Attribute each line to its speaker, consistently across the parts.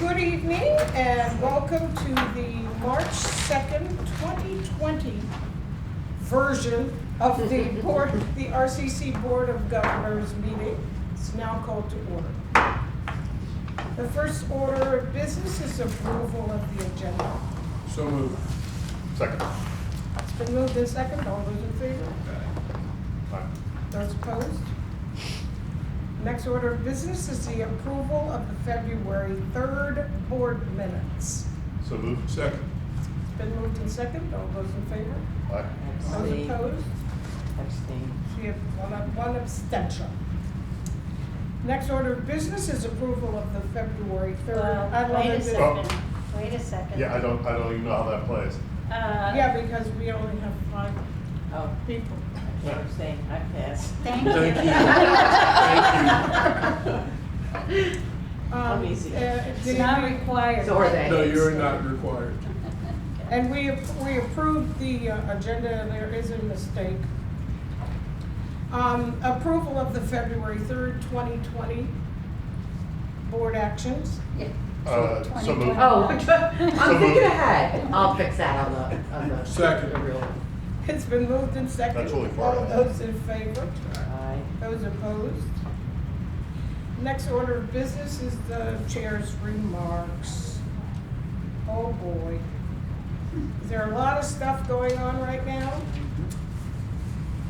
Speaker 1: Good evening and welcome to the March 2nd, 2020 version of the RCC Board of Governors meeting. It's now called to order. The first order of business is approval of the agenda.
Speaker 2: So moved.
Speaker 3: Second.
Speaker 1: It's been moved in second. All those in favor?
Speaker 3: Aye.
Speaker 1: Those opposed? Next order of business is the approval of the February 3rd board minutes.
Speaker 3: So moved.
Speaker 2: Second.
Speaker 1: It's been moved in second. All those in favor?
Speaker 3: Aye.
Speaker 1: Those
Speaker 4: Abstain.
Speaker 1: opposed?
Speaker 4: Abstain.
Speaker 1: So you have one abstention. Next order of business is approval of the February 3rd. I love
Speaker 5: Wait a
Speaker 1: it.
Speaker 5: second, wait a second.
Speaker 3: Yeah, I don't even know how that plays.
Speaker 1: Yeah, because we only have 5
Speaker 4: Oh,
Speaker 1: people.
Speaker 4: abstain, I pass.
Speaker 5: Thank
Speaker 2: Thank
Speaker 5: you.
Speaker 2: you.
Speaker 4: I'm easy.
Speaker 5: It's not required.
Speaker 4: So are they.
Speaker 2: No, you're not required.
Speaker 1: And we approved the agenda, and there is a mistake. Approval of the February 3rd, 2020 board actions.
Speaker 3: So moved.
Speaker 6: Oh, I'm
Speaker 3: So
Speaker 6: thinking
Speaker 3: moved.
Speaker 6: ahead. I'll fix that on the
Speaker 2: Second.
Speaker 6: the real.
Speaker 1: It's been moved in second.
Speaker 3: That's really far
Speaker 1: All
Speaker 3: ahead.
Speaker 1: those in favor?
Speaker 4: Aye.
Speaker 1: Those opposed? Next order of business is the chair's remarks. Oh, boy. Is there a lot of stuff going on right now?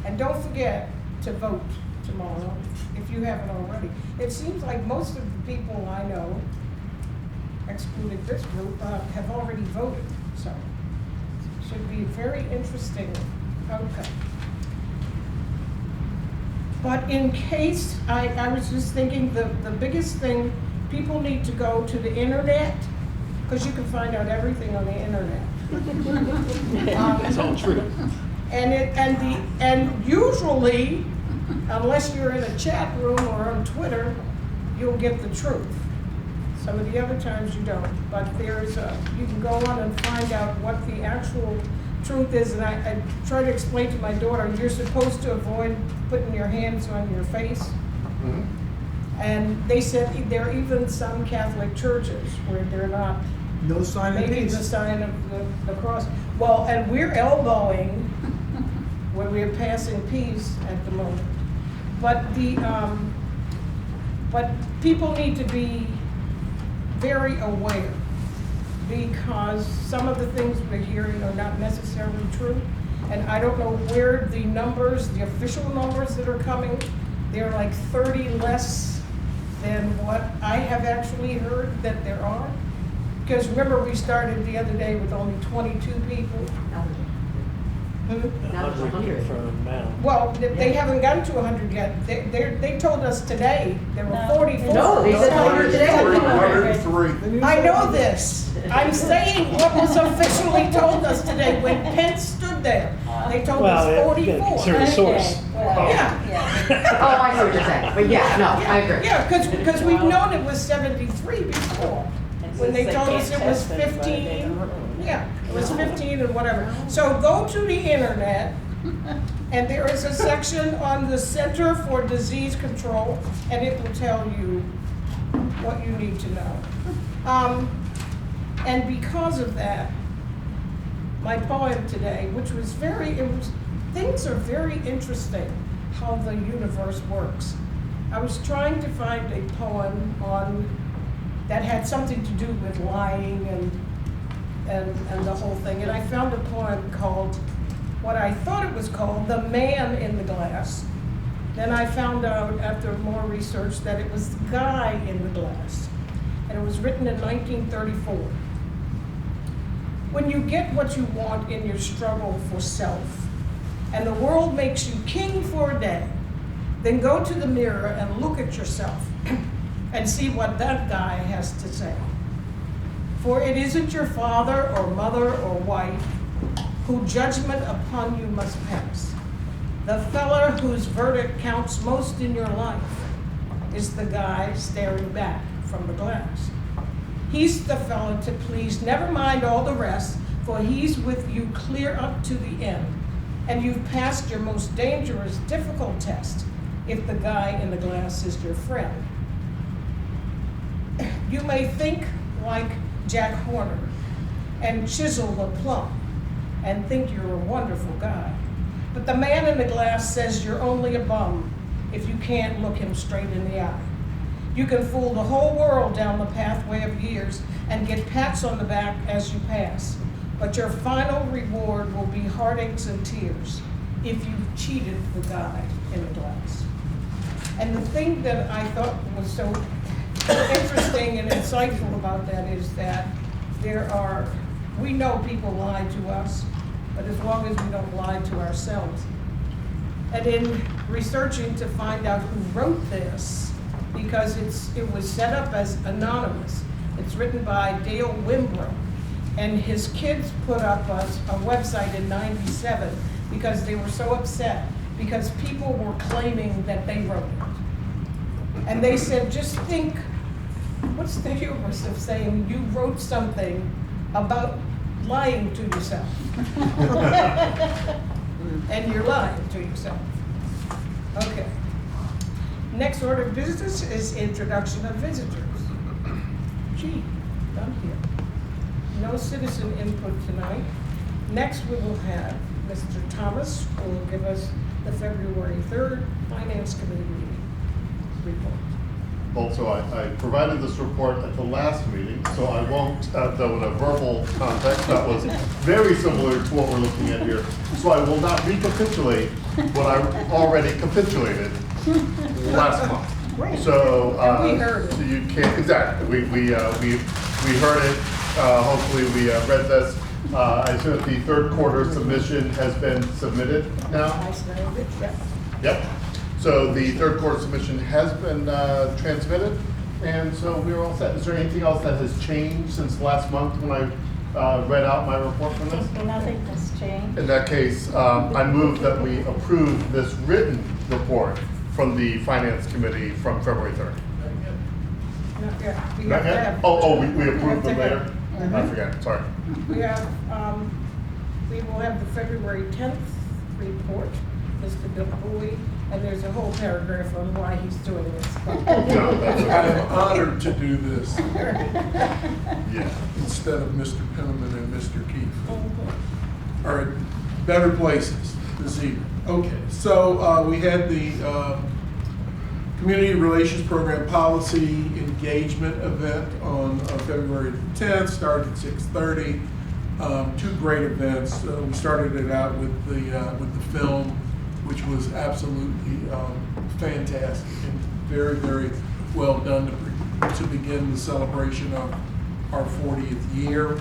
Speaker 1: And don't forget to vote tomorrow, if you haven't already. It seems like most of the people I know, excluding this group, have already voted, so should be very interesting. Okay. But in case, I was just thinking the biggest thing, people need to go to the internet, because you can find out everything on the internet.
Speaker 2: It's all true.
Speaker 1: And usually, unless you're in a chat room or on Twitter, you'll get the truth. Some of the other times you don't, but you can go on and find out what the actual truth is. And I try to explain to my daughter, you're supposed to avoid putting your hands on your face.
Speaker 3: Mhm.
Speaker 1: And they said there are even some Catholic churches where they're not
Speaker 2: No sign of
Speaker 1: making the
Speaker 2: peace.
Speaker 1: sign of the cross. Well, and we're elbowing when we're passing peace at the moment. But but people need to be very aware, because some of the things we're hearing are not necessarily true. And I don't know where the numbers, the official numbers that are coming, they're like 30 less than what I have actually heard that there are. Because remember, we started the other day with only 22 people.
Speaker 6: Now it's 100.
Speaker 7: From now.
Speaker 1: Well, they haven't gotten to 100 yet. They told us today there were
Speaker 5: No.
Speaker 1: 44.
Speaker 6: No, they said 100 today.
Speaker 3: 103.
Speaker 1: I know this. I'm saying what was officially told us today when Pence stood there. They told us
Speaker 7: Well,
Speaker 1: 44.
Speaker 7: consider the source.
Speaker 5: Okay, well,
Speaker 1: Yeah.
Speaker 6: Oh, I see what you're saying, but yeah, no, I agree.
Speaker 1: Yeah, because we've known it was 73 before. When they told us it was 15. Yeah, it was 15 and whatever. So go to the internet, and there is a section on the Center for Disease Control, and it will tell you what you need to know. And because of that, my poem today, which was things are very interesting, how the universe works. I was trying to find a poem that had something to do with lying and the whole thing. And I found a poem called, what I thought it was called, The Man in the Glass. Then I found out after more research that it was The Guy in the Glass. And it was written in 1934. When you get what you want in your struggle for self, and the world makes you king for a day, then go to the mirror and look at yourself and see what that guy has to say. For it isn't your father or mother or wife who judgment upon you must pass. The feller whose verdict counts most in your life is the guy staring back from the glass. He's the fella to please, never mind all the rest, for he's with you clear up to the end. And you've passed your most dangerous, difficult test if the guy in the glass is your friend. You may think like Jack Horner and chisel the plum and think you're a wonderful guy. But the man in the glass says you're only a bum if you can't look him straight in the eye. You can fool the whole world down the pathway of years and get pats on the back as you pass. But your final reward will be heartaches and tears if you've cheated the guy in the glass. And the thing that I thought was so interesting and insightful about that is that we know people lie to us, but as long as we don't lie to ourselves. And in researching to find out who wrote this, because it was set up as anonymous. It's written by Dale Wimbrough, and his kids put up a website in '97 because they were so upset because people were claiming that they wrote it. And they said, just think, what's the hubris of saying you wrote something about lying to yourself? And you're lying to yourself. Okay. Next order of business is introduction of visitors. Gee, done here. No citizen input tonight. Next we will have Mr. Thomas, who will give us the February 3rd Finance Committee meeting report.
Speaker 3: Also, I provided this report at the last meeting, so I won't, though in a verbal context, that was very similar to what we're looking at here. So I will not recapitulate what I already capitulated last month.
Speaker 1: Great.
Speaker 3: So,
Speaker 1: And we heard it.
Speaker 3: so you can't, exactly, we heard it, hopefully we read this. I assume that the third quarter submission has been submitted now?
Speaker 1: I started it, yeah.
Speaker 3: Yep. So the third quarter submission has been transmitted, and so we're all set. Is there anything else that has changed since last month when I read out my report from this?
Speaker 5: Nothing has changed.
Speaker 3: In that case, I move that we approve this written report from the Finance Committee from February 3rd.
Speaker 1: Not yet. We
Speaker 3: Not
Speaker 1: have to
Speaker 3: yet?
Speaker 1: have-
Speaker 3: Oh, we
Speaker 1: have
Speaker 3: approved
Speaker 1: to
Speaker 3: them
Speaker 1: have-
Speaker 3: later? I forgot, sorry.
Speaker 1: We have, we will have the February 10th report, Mr. Bill Bowie, and there's a whole paragraph on why he's doing this.
Speaker 3: No, that's
Speaker 2: I am
Speaker 3: okay.
Speaker 2: honored to do this
Speaker 3: Yeah.
Speaker 2: instead of Mr. Penniman and Mr. Keefe. All right, better places this evening. Okay, so we had the Community Relations Program Policy Engagement event on February 10th, started at 6:30. Two great events. We started it out with the film, which was absolutely fantastic and very, very well done to begin the celebration of our 40th year.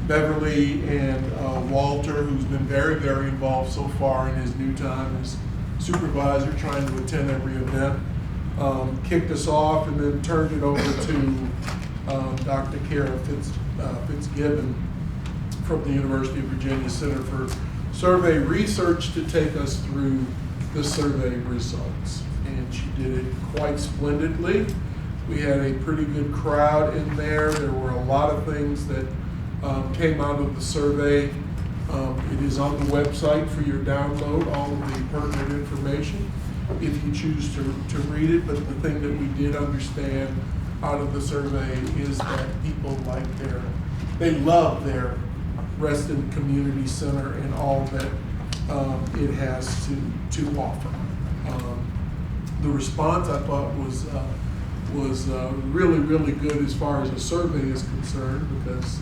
Speaker 2: Beverly and Walter, who's been very, very involved so far in his new time as supervisor, trying to attend every event, kicked us off and then turned it over to Dr. Kara Fitzgibbon from the University of Virginia Center for Survey Research to take us through the survey results. And she did it quite splendidly. We had a pretty good crowd in there. There were a lot of things that came out of the survey. It is on the website for your download, all of the pertinent information, if you choose to read it. But the thing that we did understand out of the survey is that people they love their Reston Community Center and all that it has to offer. The response I thought was really, really good as far as the survey is concerned, because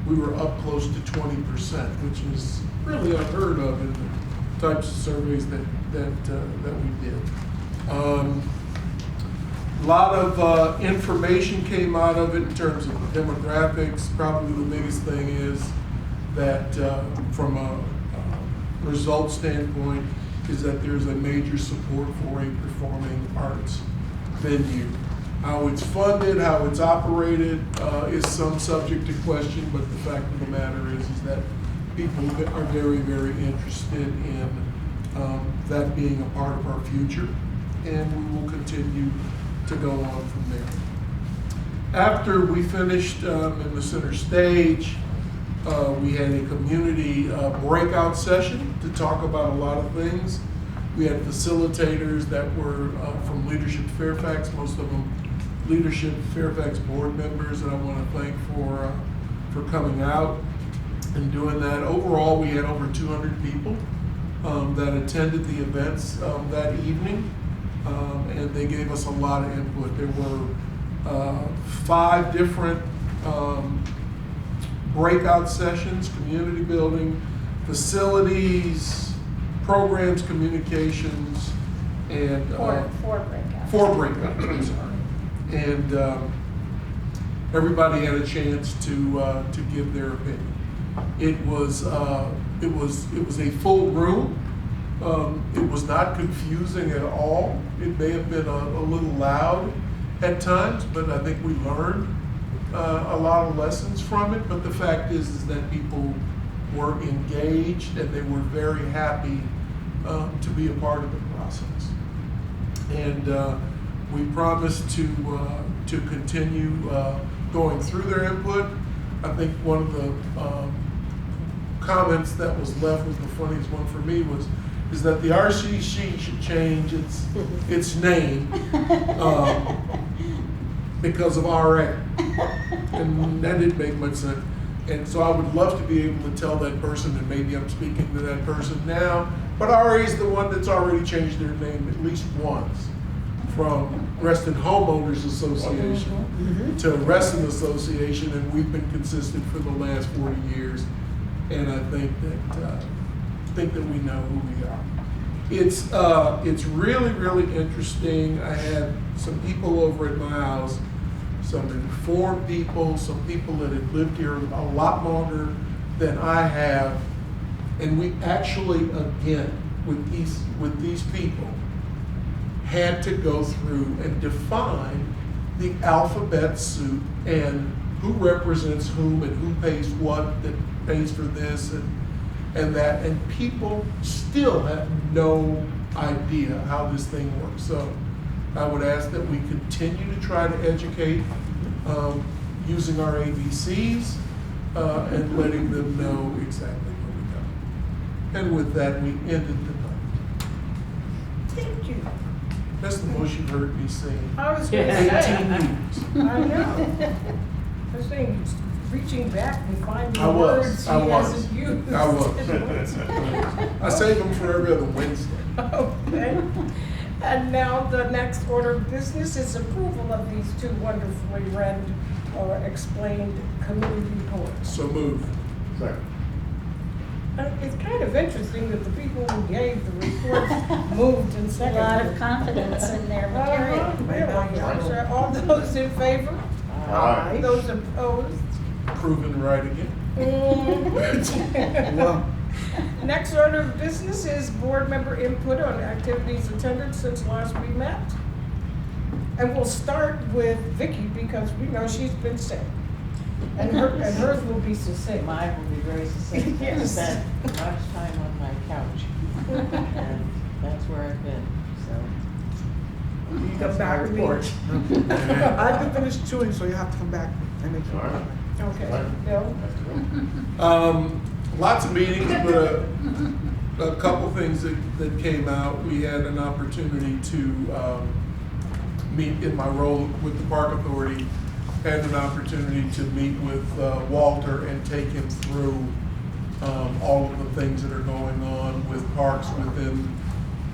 Speaker 2: we were up close to 20%, which is really unheard of in the types of surveys that we did. A lot of information came out of it in terms of demographics. Probably the biggest thing is that from a result standpoint is that there's a major support for a performing arts venue. How it's funded, how it's operated is some subject to question, but the fact of the matter is that people are very, very interested in that being a part of our future, and we will continue to go on from there. After we finished in the center stage, we had a community breakout session to talk about a lot of things. We had facilitators that were from Leadership Fairfax, most of them leadership Fairfax board members that I want to thank for coming out and doing that. Overall, we had over 200 people that attended the events that evening, and they gave us a lot of input. There were 5 different breakout sessions: community building, facilities, programs, communications, and
Speaker 5: Four breakouts.
Speaker 2: 4 breakouts. I'm sorry. And everybody had a chance to give their opinion. It was a full room. It was not confusing at all. It may have been a little loud at times, but I think we learned a lot of lessons from it. But the fact is that people were engaged and they were very happy to be a part of the process. And we promised to continue going through their input. I think one of the comments that was left was the funniest one for me is that the RCC should change its name because of RA. And that didn't make much sense. And so I would love to be able to tell that person, and maybe I'm speaking to that person now, but RA is the one that's already changed their name at least once, from Reston Homeowners Association to Reston Association, and we've been consistent for the last 40 years. And I think that we know who we are. It's really, really interesting. I had some people over at my house, some informed people, some people that had lived here a lot longer than I have, and we actually, again, with these people, had to go through and define the alphabet soup and who represents whom and who pays what, that pays for this and that, and people still have no idea how this thing works. So I would ask that we continue to try to educate using our ABCs and letting them know exactly where we go. And with that, we ended the night.
Speaker 1: Thank you.
Speaker 2: That's the most you've heard me say.
Speaker 1: I was going to
Speaker 2: 18
Speaker 1: say.
Speaker 2: years.
Speaker 1: I know. I was saying, reaching back and finding
Speaker 2: I was.
Speaker 1: words he
Speaker 2: I was.
Speaker 1: hasn't used.
Speaker 2: I was. I save them for every other Wednesday.
Speaker 1: Okay. And now the next order of business is approval of these 2 wonderfully read or explained committee reports.
Speaker 2: So moved.
Speaker 3: Second.
Speaker 1: It's kind of interesting that the people who gave the reports moved and
Speaker 5: A
Speaker 1: seconded.
Speaker 5: lot of confidence in their material.
Speaker 1: Really, I'm sure. All those in favor?
Speaker 3: Aye.
Speaker 1: Those opposed?
Speaker 2: Proven right again.
Speaker 1: Next order of business is board member input on activities attended since last we met. And we'll start with Vicki because we know she's been sick. And hers will be succinct.
Speaker 4: Mine will be very succinct. I
Speaker 1: Yes.
Speaker 4: spent much time on my couch, and that's where I've been, so.
Speaker 1: You come
Speaker 4: That's my
Speaker 1: back with me.
Speaker 4: report.
Speaker 7: I have to finish chewing, so you have to come back and make sure.
Speaker 3: All right.
Speaker 1: Okay, Bill?
Speaker 2: Lots of meetings, but a couple things that came out. We had an opportunity to meet in my role with the Park Authority, had an opportunity to meet with Walter and take him through all of the things that are going on with parks within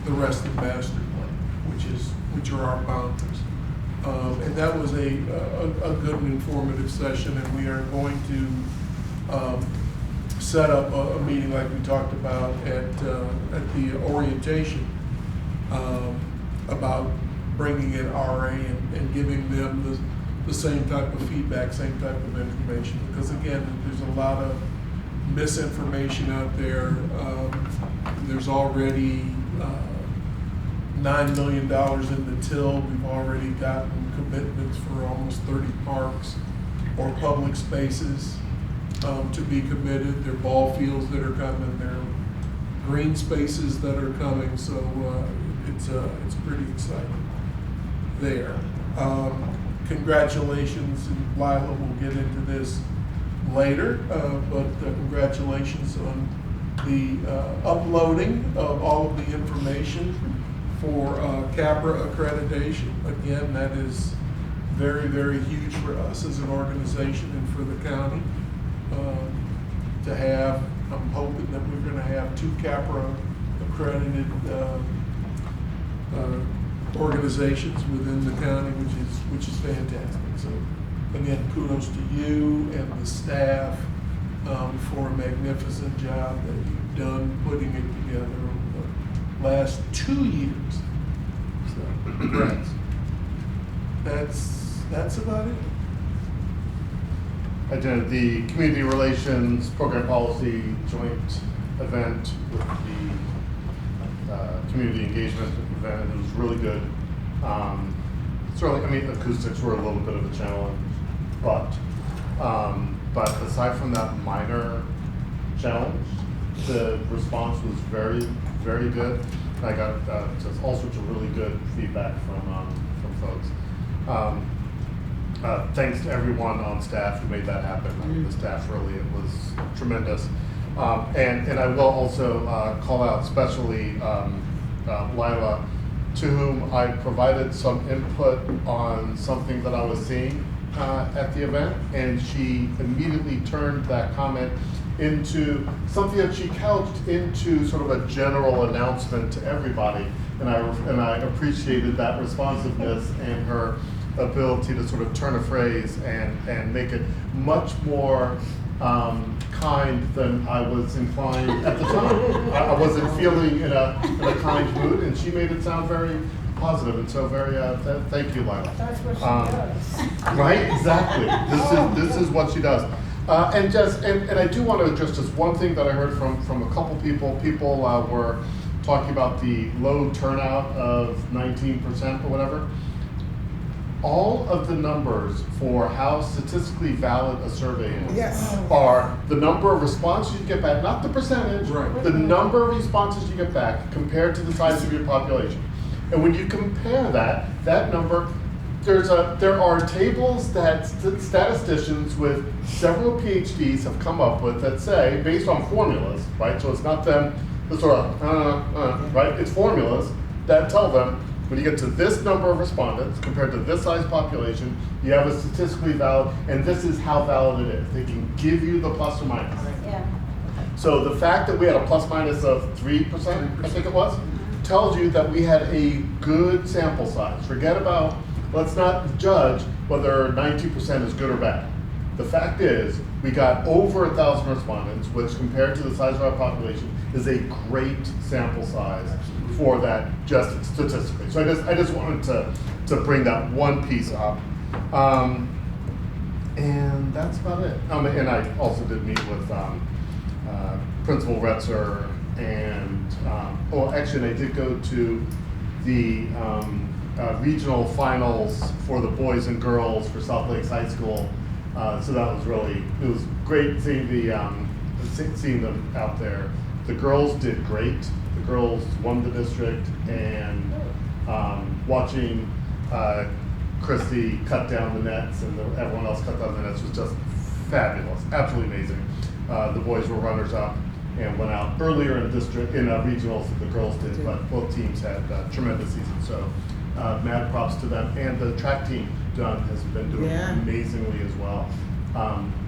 Speaker 2: the Reston Master Plan, which are our boundaries. And that was a good and informative session, and we are going to set up a meeting like we talked about at the orientation about bringing in RA and giving them the same type of feedback, same type of information. Because again, there's a lot of misinformation out there. There's already $9 million in the till. We've already gotten commitments for almost 30 parks or public spaces to be committed. There are ball fields that are coming. There are green spaces that are coming. So it's pretty exciting there. Congratulations, and Lila will get into this later, but congratulations on the uploading of all of the information for CAPRA accreditation. Again, that is very, very huge for us as an organization and for the county. To have, I'm hoping that we're gonna have 2 CAPRA accredited organizations within the county, which is fantastic. So again, kudos to you and the staff for a magnificent job that you've done putting it together over the last 2 years. So congrats. That's about it.
Speaker 3: I did the community relations program policy joint event with the community engagement event. It was really good. Certainly, I mean, acoustics were a little bit of a challenge, but aside from that minor challenge, the response was very, very good. I got just all sorts of really good feedback from folks. Thanks to everyone on staff who made that happen. I mean, the staff really, it was tremendous. And I will also call out especially Lila, to whom I provided some input on something that I was seeing at the event, and she immediately turned that comment into something that she couched into sort of a general announcement to everybody. And I appreciated that responsiveness and her ability to sort of turn a phrase and make it much more kind than I was inclined at the time. I wasn't feeling in a kind mood, and she made it sound very positive, and so very thank you, Lila.
Speaker 1: That's what she does.
Speaker 3: Right, exactly. This is what she does. And I do want to address just one thing that I heard from a couple people. People were talking about the low turnout of 19% or whatever. All of the numbers for how statistically valid a survey is
Speaker 7: Yes.
Speaker 3: are the number of responses you get back, not the percentage,
Speaker 2: Right.
Speaker 3: the number of responses you get back compared to the size of your population. And when you compare that number, there are tables that statisticians with several PhDs have come up with that say, based on formulas, right? So it's not them, the sort of, right? It's formulas that tell them, when you get to this number of respondents compared to this size population, you have a statistically valid, and this is how valid it is. They can give you the plus or minus.
Speaker 5: Yeah.
Speaker 3: So the fact that we had a plus minus of 3%, I think it was, tells you that we had a good sample size. Forget about, let's not judge whether 90% is good or bad. The fact is, we got over 1,000 respondents, which compared to the size of our population is a great sample size for that just statistically. So I just wanted to bring that one piece up. And that's about it. And I also did meet with Principal Retzer and, actually I did go to the regional finals for the boys and girls for South Lakes High School. So that was it was great seeing seeing them out there. The girls did great. The girls won the district, and watching Christy cut down the nets and everyone else cut down the nets was just fabulous, absolutely amazing. The boys were runners up and went out earlier in regionals than the girls did, but both teams had tremendous seasons. So mad props to them, and the track team has been doing amazingly as well.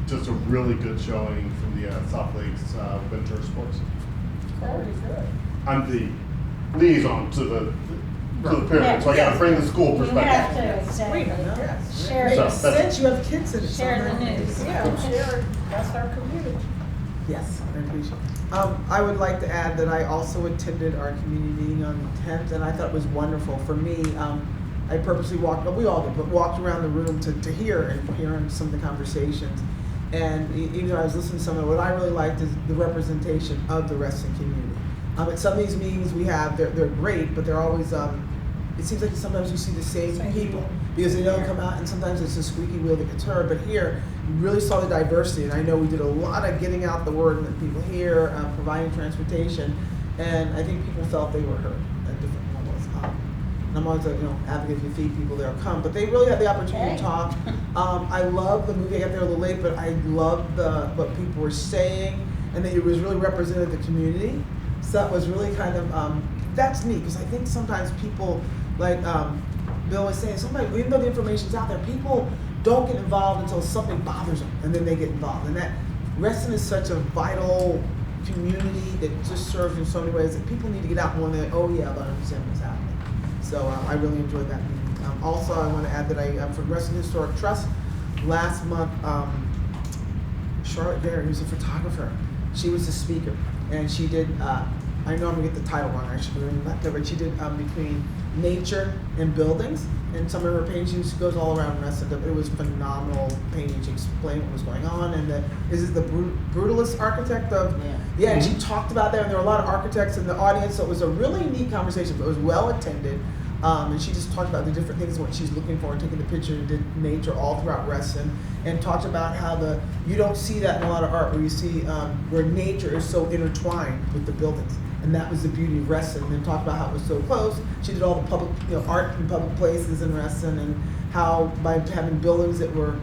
Speaker 3: Just a really good showing from the South Lakes winter sports.
Speaker 1: Very good.
Speaker 3: I'm the liaison to the pyramid, so I got to bring the school
Speaker 5: You
Speaker 3: perspective.
Speaker 5: have to, exactly.
Speaker 1: Yes.
Speaker 5: Share,
Speaker 3: So,
Speaker 7: Makes sense, you have kids in it. so
Speaker 5: share the
Speaker 7: that-
Speaker 5: news.
Speaker 1: Yeah, share it. That's our community.
Speaker 7: Yes, I appreciate it. I would like to add that I also attended our community meeting on the 10th, and I thought it was wonderful. For me, I purposely walked, we all did, but walked around the room to hear some of the conversations. And even though I was listening to some of it, what I really liked is the representation of the wrestling community. At some of these meetings we have, they're great, but they're always, it seems like sometimes you see the same people because they don't come out, and sometimes it's a squeaky wheel that gets heard. But here, you really saw the diversity, and I know we did a lot of getting out the word and people here, providing transportation, and I think people felt they were heard at different levels. And I'm always advocate for feed people there come, but they really had the opportunity to talk. I love the movie. I got there a little late, but I loved what people were saying, and that it was really represented the community. So that was really kind of that's neat, because I think sometimes people like Bill was saying, somebody, even though the information's out there, people don't get involved until something bothers them, and then they get involved. And that wrestling is such a vital community that just serves in so many ways that people need to get out more than, oh yeah, I understand what's happening. So I really enjoyed that meeting. Also, I want to add that I'm from Wrestling Historic Trust. Last month, Charlotte Berry, who's a photographer, she was the speaker, and she did, I know I'm gonna get the title wrong, I should be reading that, but she did between nature and buildings, and some of her paintings, she goes all around wrestling. It was phenomenal painting. She explained what was going on, and this is the brutalist architect of, and she talked about that, and there were a lot of architects in the audience, so it was a really neat conversation, but it was well attended. And she just talked about the different things, what she's looking for, and taking the picture, and did nature all throughout wrestling, and talked about how you don't see that in a lot of art, where you see where nature is so intertwined with the buildings. And that was the beauty of wrestling. And then talked about how it was so close. She did all the public, art in public places in wrestling, and how by having buildings that were,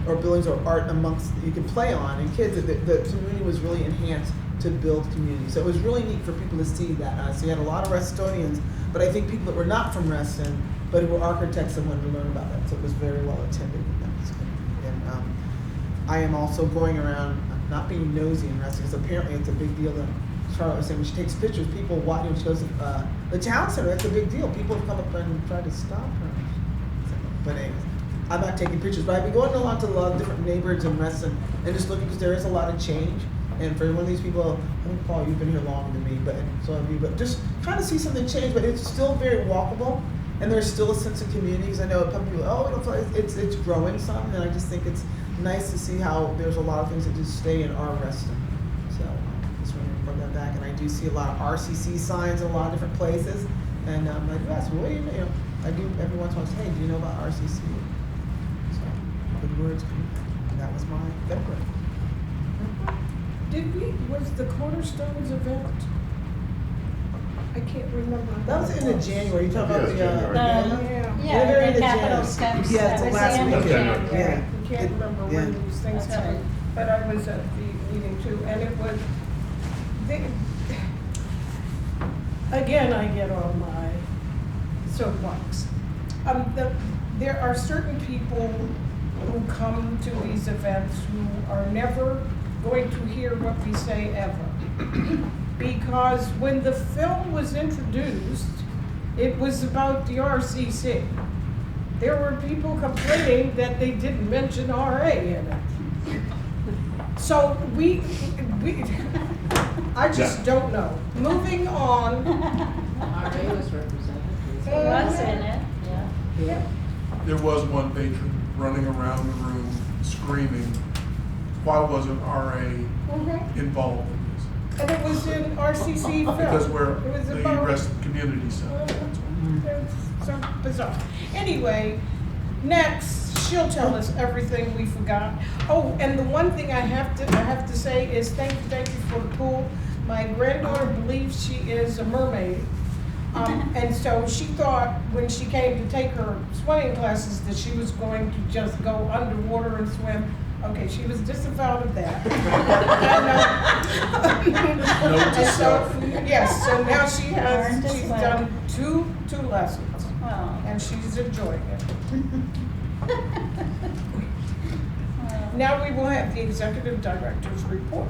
Speaker 7: or buildings or art amongst that you could play on, and kids, the community was really enhanced to build community. So it was really neat for people to see that. So you had a lot of Restonians, but I think people that were not from wrestling, but who were architects and wanted to learn about that. So it was very well attended. And I am also going around, not being nosy in wrestling, because apparently it's a big deal that Charlotte was saying when she takes pictures, people watch, when she goes to the town center, that's a big deal. People have come up and tried to stop her. But anyways, I'm not taking pictures, but I've been going a lot of different neighborhoods and wrestling, and just looking, because there is a lot of change. And for one of these people, I think, Paul, you've been here longer than me, but so have you, but just kind of see something change, but it's still very walkable, and there's still a sense of community, because I know a couple people, it's growing some, and I just think it's nice to see how there's a lot of things that just stay in our wrestling. So just want to bring that back, and I do see a lot of RCC signs in a lot of different places, and I'm like, yes, what do you know? I do every once in a while say, hey, do you know about RCC? So good words, and that was my February.
Speaker 1: Was the Cornerstones event? I can't remember.
Speaker 7: That was in the January. You talking about the
Speaker 5: Yeah, the Capitol steps.
Speaker 7: Yeah,
Speaker 5: That was
Speaker 7: last
Speaker 5: the end of
Speaker 3: weekend.
Speaker 5: January.
Speaker 7: Yeah.
Speaker 1: I can't remember when these things
Speaker 5: That's
Speaker 1: come,
Speaker 5: right.
Speaker 1: but I was at the meeting too, and it was, again, I get on my soapbox. There are certain people who come to these events who are never going to hear what we say ever. Because when the film was introduced, it was about the RCC. There were people complaining that they didn't mention RA in it. So I just don't know. Moving on.
Speaker 4: RA was represented.
Speaker 5: It was in it, yeah.
Speaker 2: There was one patron running around the room screaming, why wasn't RA involved in this?
Speaker 1: And it was in RCC film.
Speaker 2: Because we're
Speaker 1: It was
Speaker 2: the
Speaker 1: about-
Speaker 2: rest community center.
Speaker 1: It's so bizarre. Anyway, next, she'll tell us everything we forgot. Oh, and the one thing I have to say is thank you for the pool. My granddaughter believes she is a mermaid. And so she thought when she came to take her swimming classes that she was going to just go underwater and swim. Okay, she was disavowed of that.
Speaker 2: Note to self.
Speaker 1: Yes, so now she's
Speaker 5: Learned to swim.
Speaker 1: done two lessons,
Speaker 5: Oh.
Speaker 1: and she's enjoying it.
Speaker 5: Well.
Speaker 1: Now we will have the executive director's report.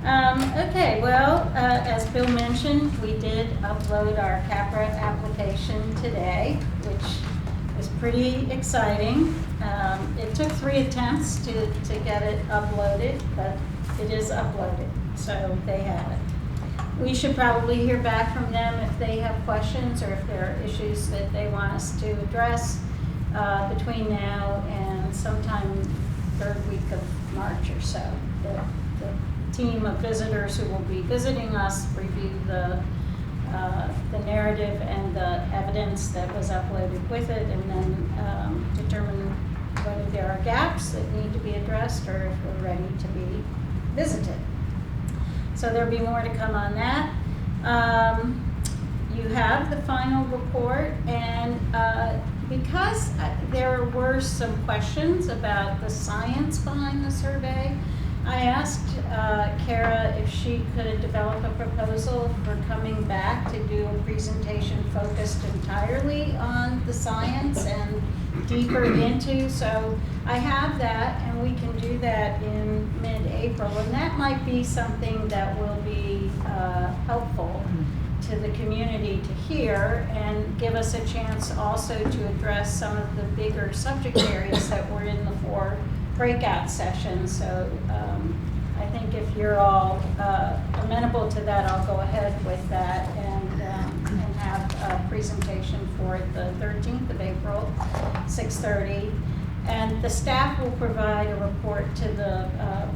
Speaker 5: Okay, well, as Bill mentioned, we did upload our CAPRA application today, which was pretty exciting. It took 3 attempts to get it uploaded, but it is uploaded, so they have it. We should probably hear back from them if they have questions or if there are issues that they want us to address between now and sometime 3rd week of March or so. The team of visitors who will be visiting us review the narrative and the evidence that was uploaded with it, and then determine whether there are gaps that need to be addressed or if we're ready to be visited. So there'll be more to come on that. You have the final report, and because there were some questions about the science behind the survey, I asked Kara if she could develop a proposal for coming back to do a presentation focused entirely on the science and deeper into. So I have that, and we can do that in mid-April, and that might be something that will be helpful to the community to hear and give us a chance also to address some of the bigger subject areas that were in the 4 breakout sessions. So I think if you're all amenable to that, I'll go ahead with that and have a presentation for the 13th of April, 6:30. And the staff will provide a report to the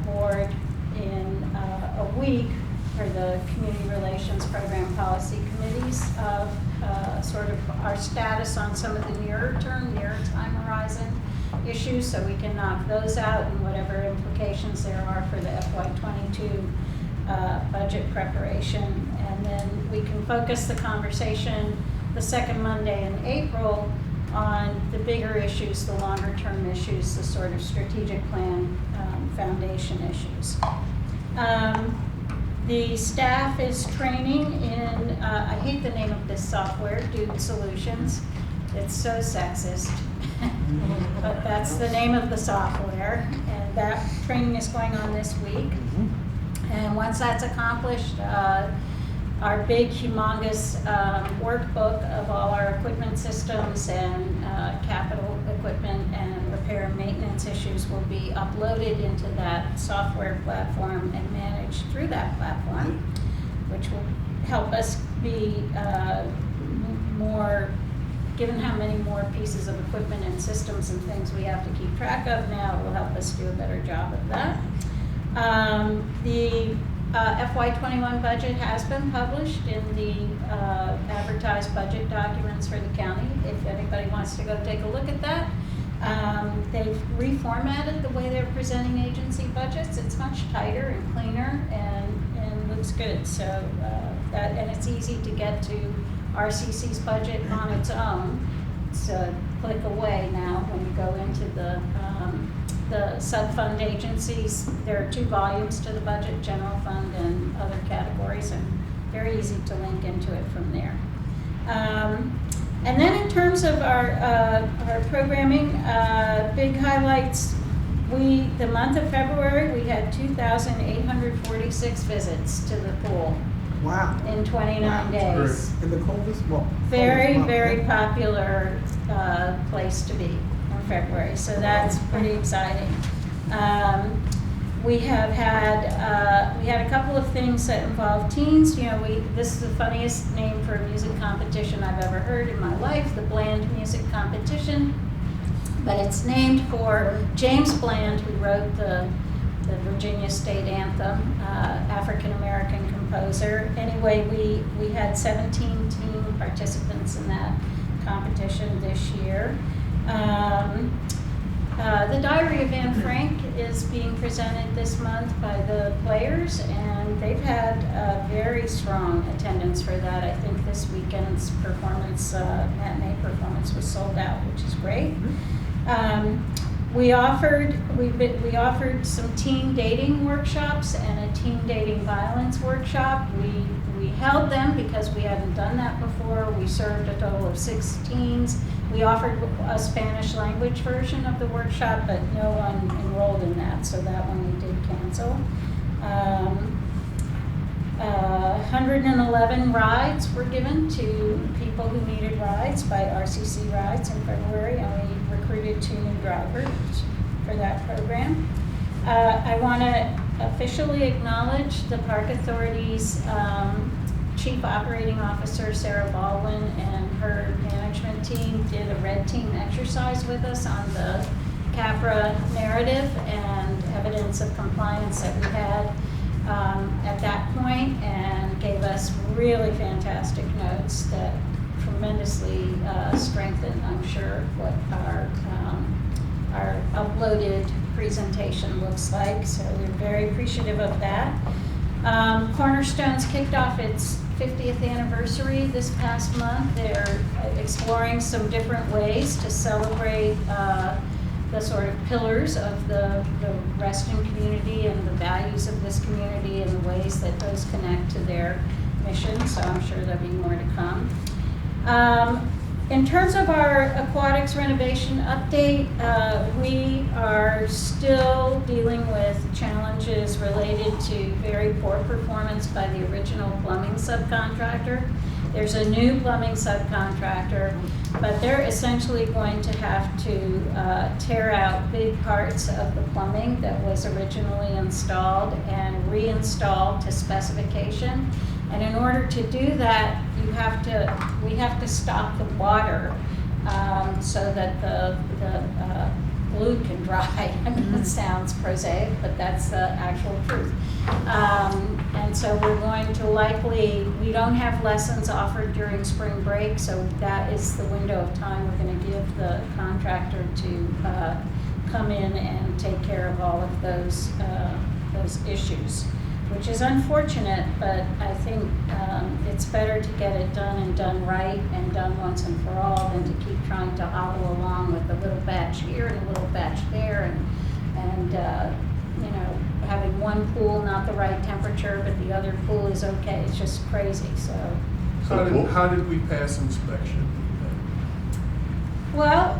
Speaker 5: board in a week for the Community Relations Program Policy Committees of sort of our status on some of the nearer time horizon issues, so we can knock those out and whatever implications there are for the FY22 budget preparation. And then we can focus the conversation the second Monday in April on the bigger issues, the longer term issues, the sort of strategic plan foundation issues. The staff is training in, I hate the name of this software, Dude Solutions. It's so sexist, but that's the name of the software. And that training is going on this week. And once that's accomplished, our big, humongous workbook of all our equipment systems and capital equipment and repair and maintenance issues will be uploaded into that software platform and managed through that platform, which will help us be more, given how many more pieces of equipment and systems and things we have to keep track of now, it will help us do a better job of that. The FY21 budget has been published in the advertised budget documents for the county, if anybody wants to go take a look at that. They've reformatted the way they're presenting agency budgets. It's much tighter and cleaner and looks good. So and it's easy to get to RCC's budget on its own. It's a click away now when you go into the sub-fund agencies. There are 2 volumes to the budget, general fund and other categories, and very easy to link into it from there. And then in terms of our programming, big highlights, the month of February, we had 2,846 visits to the pool.
Speaker 7: Wow.
Speaker 5: In 29 days.
Speaker 7: In the coldest,
Speaker 5: Very, very popular place to be in February, so that's pretty exciting. We have had we had a couple of things that involve teens. You know, this is the funniest name for a music competition I've ever heard in my life, the Bland Music Competition. But it's named for James Bland, who wrote the Virginia State Anthem, African-American composer. Anyway, we had 17 teen participants in that competition this year. The Diary of Anne Frank is being presented this month by the players, and they've had a very strong attendance for that. I think this weekend's performance, matinee performance, was sold out, which is great. We offered some teen dating workshops and a teen dating violence workshop. We held them because we hadn't done that before. We served a total of 6 teens. We offered a Spanish language version of the workshop, but no one enrolled in that, so that one we did cancel. 111 rides were given to people who needed rides by RCC Rides in February, and we recruited 2 new drivers for that program. I want to officially acknowledge the Park Authority's Chief Operating Officer, Sarah Baldwin, and her management team did a red team exercise with us on the CAPRA narrative and evidence of compliance that we had at that point, and gave us really fantastic notes that tremendously strengthened, I'm sure, what our uploaded presentation looks like. So we're very appreciative of that. Cornerstone's kicked off its 50th anniversary this past month. They're exploring some different ways to celebrate the sort of pillars of the Reston community and the values of this community and the ways that those connect to their mission, so I'm sure there'll be more to come. In terms of our aquatics renovation update, we are still dealing with challenges related to very poor performance by the original plumbing subcontractor. There's a new plumbing subcontractor, but they're essentially going to have to tear out big parts of the plumbing that was originally installed and reinstall to specification. And in order to do that, we have to stop the water so that the glue can dry. I mean, it sounds prosaic, but that's the actual truth. And so we're going to we don't have lessons offered during spring break, so that is the window of time we're going to give the contractor to come in and take care of all of those issues, which is unfortunate, but I think it's better to get it done and done right and done once and for all than to keep trying to hobble along with a little batch here and a little batch there and you know, having one pool not the right temperature, but the other pool is okay. It's just crazy, so.
Speaker 2: How did we pass inspection?
Speaker 5: Well,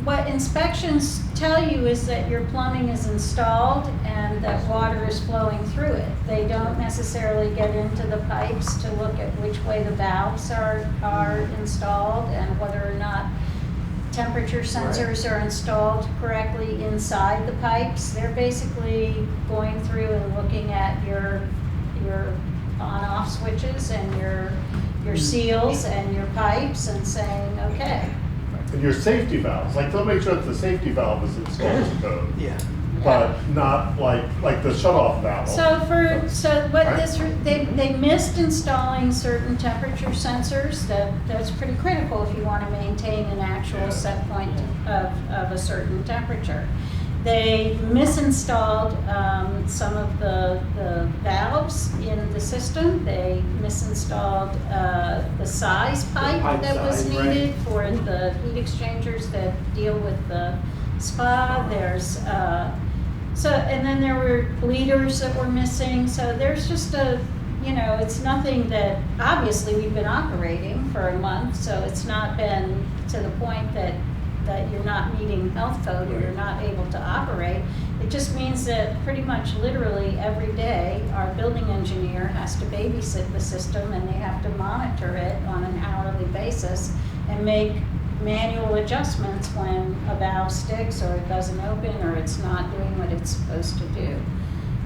Speaker 5: what inspections tell you is that your plumbing is installed and that water is flowing through it. They don't necessarily get into the pipes to look at which way the valves are installed and whether or not temperature sensors are installed correctly inside the pipes. They're basically going through and looking at your on-off switches and your seals and your pipes and saying, okay.
Speaker 3: And your safety valves, like they'll make sure that the safety valve is installed to code.
Speaker 7: Yeah.
Speaker 3: But not like the shut-off valve.
Speaker 5: They missed installing certain temperature sensors. That's pretty critical if you want to maintain an actual set point of a certain temperature. They misinstalled some of the valves in the system. They misinstalled the size pipe that was needed for the heat exchangers that deal with the spa. There's and then there were bleeders that were missing. So there's just it's nothing that, obviously we've been operating for a month, so it's not been to the point that you're not meeting health code or you're not able to operate. It just means that pretty much literally every day our building engineer has to babysit the system and they have to monitor it on an hourly basis and make manual adjustments when a valve sticks or it doesn't open or it's not doing what it's supposed to do.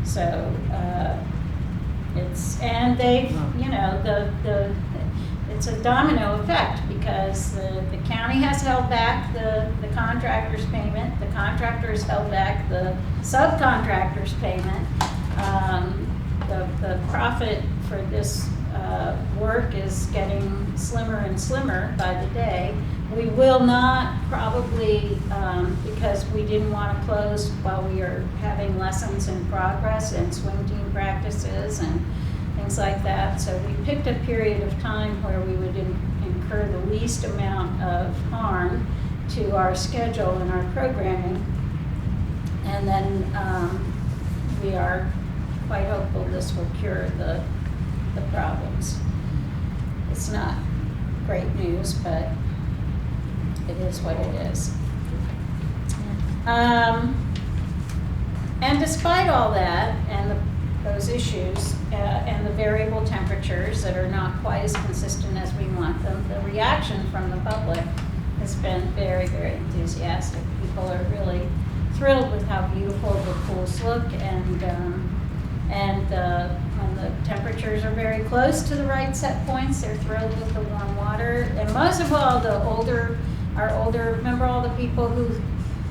Speaker 5: So it's a domino effect because the county has held back the contractor's payment, the contractor has held back the subcontractor's payment. The profit for this work is getting slimmer and slimmer by the day. We will not probably, because we didn't want to close while we are having lessons in progress and swing team practices and things like that. So we picked a period of time where we would incur the least amount of harm to our schedule and our programming. And then we are quite hopeful this will cure the problems. It's not great news, but it is what it is. And despite all that and those issues and the variable temperatures that are not quite as consistent as we want them, the reaction from the public has been very, very enthusiastic. People are really thrilled with how beautiful the pools look, and when the temperatures are very close to the right set points, they're thrilled with the warm water. And most of all, remember all the people who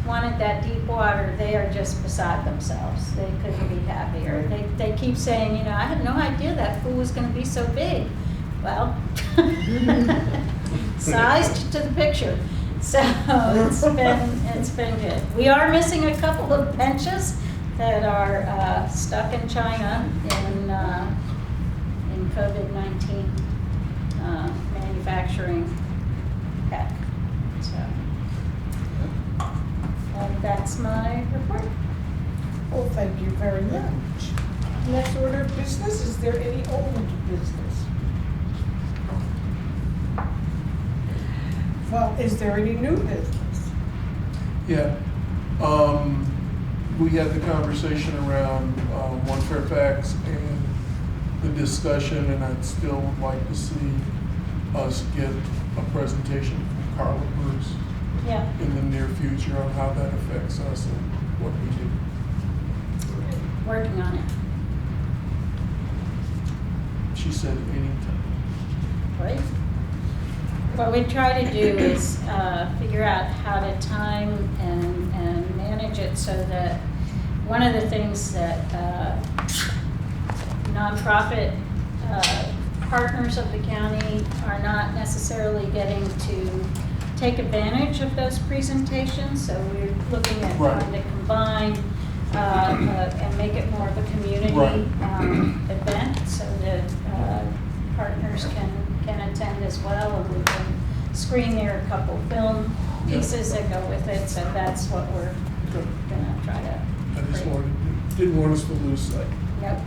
Speaker 5: wanted that deep water, they are just beside themselves. They couldn't be happier. They keep saying, I had no idea that pool was going to be so big. Well, sized to the picture. So it's been good. We are missing a couple of benches that are stuck in China in COVID-19 manufacturing heck. So And that's my report.
Speaker 1: Well, thank you very much. Next order of business, is there any old business? Well, is there any new business?
Speaker 2: Yeah, we had the conversation around, One Fairfax and the discussion, and I'd still would like to see us get a presentation from Carla Bruce
Speaker 5: Yeah.
Speaker 2: in the near future on how that affects us and what we do.
Speaker 5: Working on it.
Speaker 2: She said anytime.
Speaker 5: Right. What we try to do is figure out how to time and manage it so that one of the things that nonprofit partners of the county are not necessarily getting to take advantage of those presentations. So we're looking at
Speaker 2: Right.
Speaker 5: trying to combine and make it more of a community
Speaker 2: Right.
Speaker 5: event so that partners can attend as well, and we can screen there a couple film
Speaker 2: Yeah.
Speaker 5: pieces that go with it, so that's what we're
Speaker 2: Good.
Speaker 5: gonna try to.
Speaker 2: I just
Speaker 5: create.
Speaker 2: didn't want us to lose sight.
Speaker 5: Yep.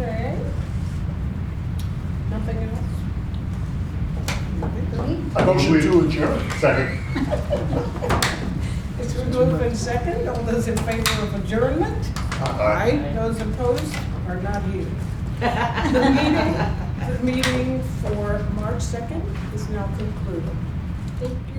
Speaker 5: Okay.
Speaker 1: Nothing else?
Speaker 2: Motion to adjourn.
Speaker 3: Second.
Speaker 1: It's been moved and second. All those in favor of adjournment?
Speaker 3: Aye.
Speaker 1: Those opposed are not here. The meeting for March 2nd is now concluded. Thank you.